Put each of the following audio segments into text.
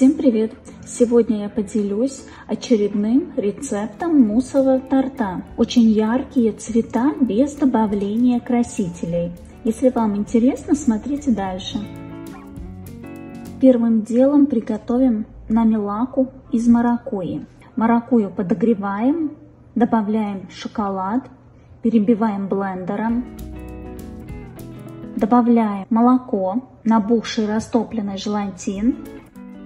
Всем привет! Сегодня я поделюсь очередным рецептом муссового торта. Очень яркие цвета без добавления красителей. Если вам интересно, смотрите дальше. Первым делом приготовим намилаку из маракуйи. Маракуйю подогреваем, добавляем шоколад, перебиваем блендером. Добавляем молоко, набухший растопленный желатин.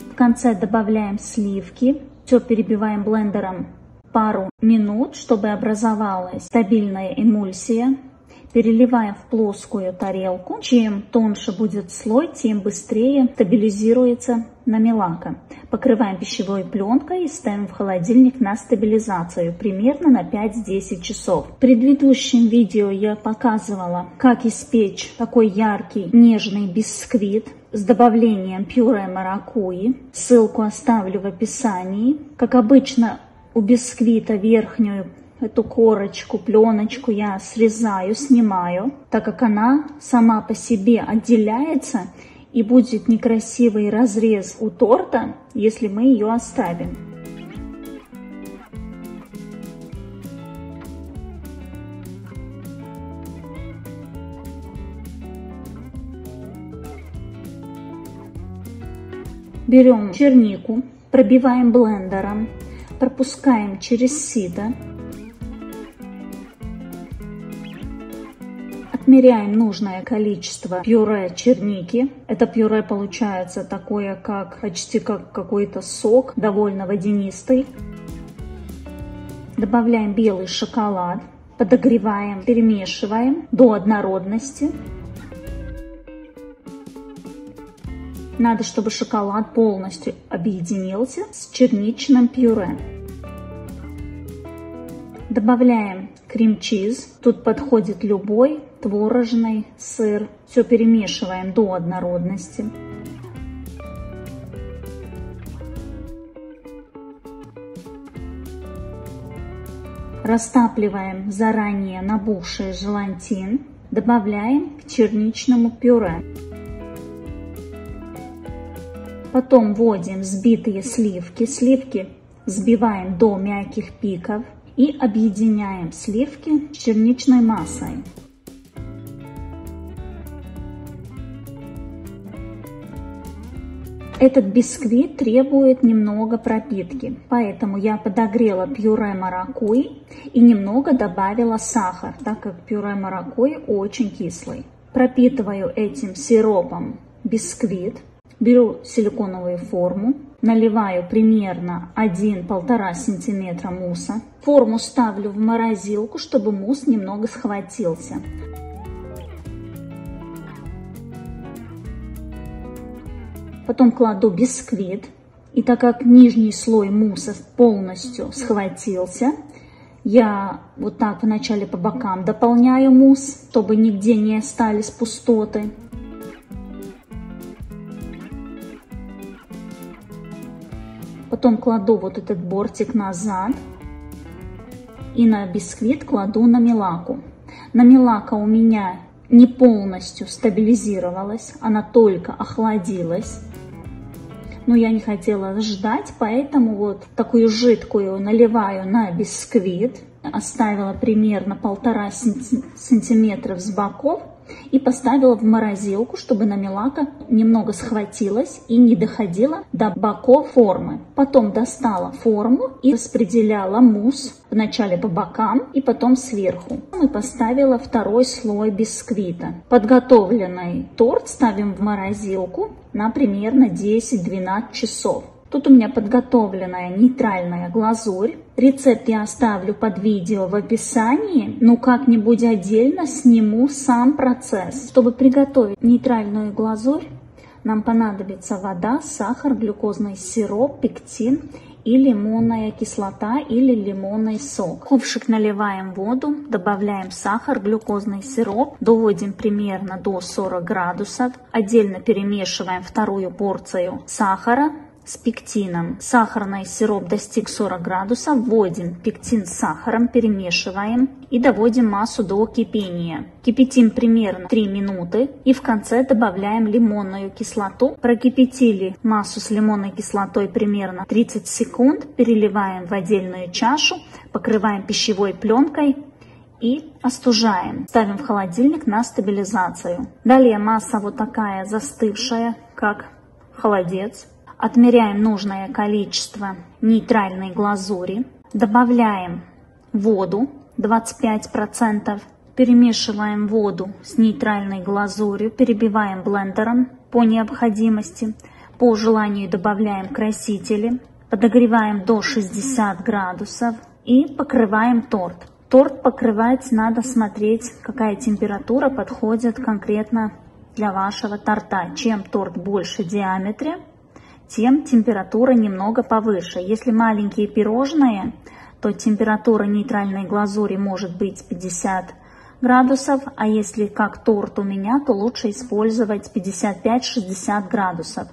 В конце добавляем сливки. Все перебиваем блендером пару минут, чтобы образовалась стабильная эмульсия. Переливаем в плоскую тарелку. Чем тоньше будет слой, тем быстрее стабилизируется намилака. Покрываем пищевой пленкой и ставим в холодильник на стабилизацию, примерно на 5-10 часов. В предыдущем видео я показывала, как испечь такой яркий нежный бисквит с добавлением пюре маракуйи. Ссылку оставлю в описании. Как обычно, у бисквита верхнюю эту корочку, пленочку я снимаю, так как она сама по себе отделяется и будет некрасивый разрез у торта, если мы ее оставим. Берем чернику, пробиваем блендером, пропускаем через сито. Отмеряем нужное количество пюре черники. Это пюре получается такое, почти как какой-то сок, довольно водянистый. Добавляем белый шоколад, подогреваем, перемешиваем до однородности. Надо, чтобы шоколад полностью объединился с черничным пюре. Добавляем крем-чиз. Тут подходит любой творожный сыр. Все перемешиваем до однородности. Растапливаем заранее набухший желатин. Добавляем к черничному пюре. Потом вводим взбитые сливки. Сливки взбиваем до мягких пиков и объединяем сливки с черничной массой. Этот бисквит требует немного пропитки, поэтому я подогрела пюре маракуйи и немного добавила сахар, так как пюре маракуйи очень кислый. Пропитываю этим сиропом бисквит. Беру силиконовую форму, наливаю примерно 1–1,5 см мусса. Форму ставлю в морозилку, чтобы мусс немного схватился. Потом кладу бисквит. И так как нижний слой мусса полностью схватился, я вот так вначале по бокам дополняю мусс, чтобы нигде не остались пустоты. Потом кладу вот этот бортик назад и на бисквит кладу намилаку. Намилака у меня не полностью стабилизировалась, она только охладилась. Но я не хотела ждать, поэтому вот такую жидкую наливаю на бисквит. Оставила примерно 1,5 см с боков. И поставила в морозилку, чтобы намилака немного схватилась и не доходила до боков формы. Потом достала форму и распределяла мусс вначале по бокам и потом сверху. И поставила второй слой бисквита. Подготовленный торт ставим в морозилку на примерно 10–12 часов. Тут у меня подготовленная нейтральная глазурь. Рецепт я оставлю под видео в описании, но как-нибудь отдельно сниму сам процесс. Чтобы приготовить нейтральную глазурь, нам понадобится вода, сахар, глюкозный сироп, пектин и лимонная кислота или лимонный сок. В ковшик наливаем воду, добавляем сахар, глюкозный сироп, доводим примерно до 40 градусов. Отдельно перемешиваем вторую порцию сахара. с пектином. Сахарный сироп достиг 40 градусов, вводим пектин с сахаром, перемешиваем и доводим массу до кипения. Кипятим примерно 3 минуты и в конце добавляем лимонную кислоту. Прокипятили массу с лимонной кислотой примерно 30 секунд, переливаем в отдельную чашу, покрываем пищевой пленкой и остужаем. Ставим в холодильник на стабилизацию. Далее масса вот такая застывшая, как холодец. Отмеряем нужное количество нейтральной глазури. Добавляем воду 25%. Перемешиваем воду с нейтральной глазурью. Перебиваем блендером по необходимости. По желанию добавляем красители. Подогреваем до 60 градусов и покрываем торт. Торт покрывать надо смотреть, какая температура подходит конкретно для вашего торта. Чем торт больше в диаметре, тем температура немного повыше. Если маленькие пирожные, то температура нейтральной глазури может быть 50 градусов, а если как торт у меня, то лучше использовать 55-60 градусов.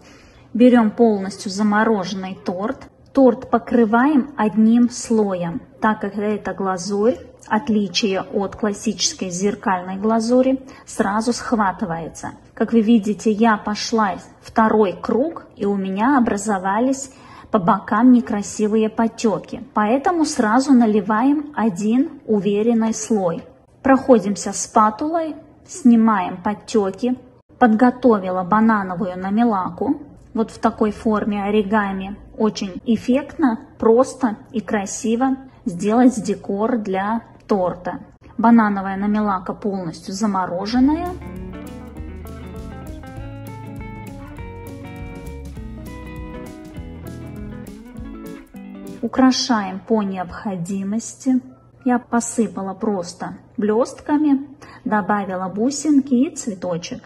Берем полностью замороженный торт. Торт покрываем одним слоем, так как эта глазурь, отличие от классической зеркальной глазури, сразу схватывается. Как вы видите, я пошла второй круг, и у меня образовались по бокам некрасивые потеки. Поэтому сразу наливаем один уверенный слой. Проходимся спатулой, снимаем потеки. Подготовила банановую намилаку. Вот в такой форме оригами. Очень эффектно, просто и красиво сделать декор для торта. Банановая намилака полностью замороженная. Украшаем по необходимости. Я посыпала просто блестками, добавила бусинки и цветочек.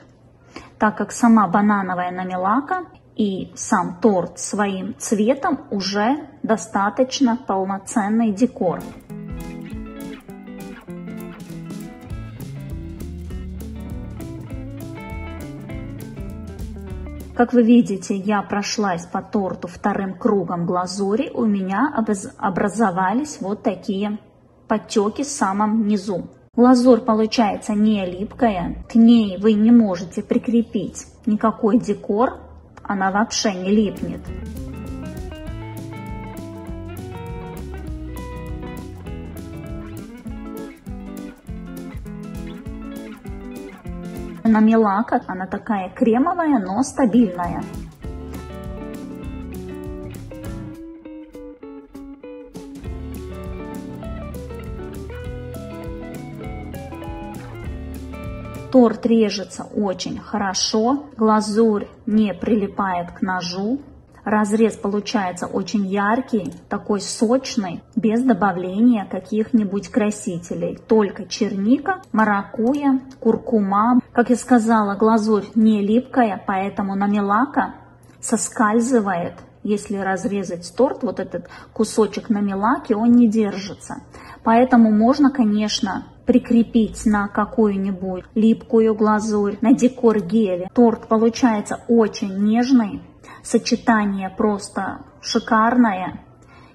Так как сама банановая намилака и сам торт своим цветом уже достаточно полноценный декор. Как вы видите, я прошлась по торту вторым кругом глазури. У меня образовались вот такие подтеки в самом низу. Глазурь получается не липкая, к ней вы не можете прикрепить никакой декор, она вообще не липнет. Намилака, она такая кремовая, но стабильная. Торт режется очень хорошо, глазурь не прилипает к ножу. Разрез получается очень яркий, такой сочный, без добавления каких-нибудь красителей. Только черника, маракуйя, куркума. Как я сказала, глазурь не липкая, поэтому намилака соскальзывает. Если разрезать торт, вот этот кусочек намилаки, он не держится. Поэтому можно, конечно, прикрепить на какую-нибудь липкую глазурь, на декор геля. Торт получается очень нежный, сочетание просто шикарное.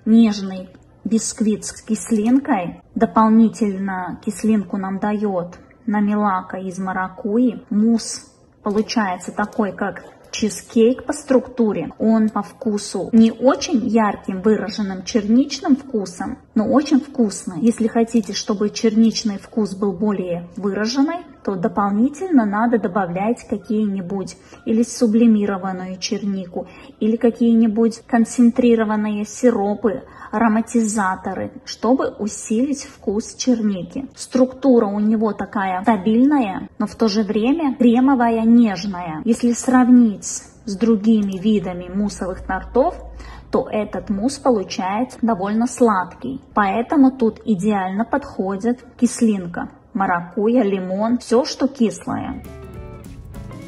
Нежный бисквит с кислинкой. Дополнительно кислинку нам дает намилака из маракуйи. Мусс получается такой, как чизкейк по структуре. Он по вкусу не очень ярким выраженным черничным вкусом, но очень вкусный. Если хотите, чтобы черничный вкус был более выраженный, то дополнительно надо добавлять какие-нибудь или сублимированную чернику, или какие-нибудь концентрированные сиропы, ароматизаторы, чтобы усилить вкус черники. Структура у него такая стабильная, но в то же время кремовая, нежная. Если сравнить с другими видами муссовых тортов, то этот мусс получается довольно сладкий. Поэтому тут идеально подходит кислинка. Маракуйя, лимон, все, что кислое.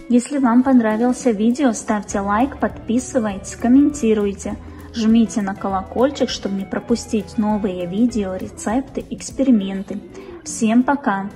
Если вам понравился видео, ставьте лайк, подписывайтесь, комментируйте. Жмите на колокольчик, чтобы не пропустить новые видео, рецепты, эксперименты. Всем пока!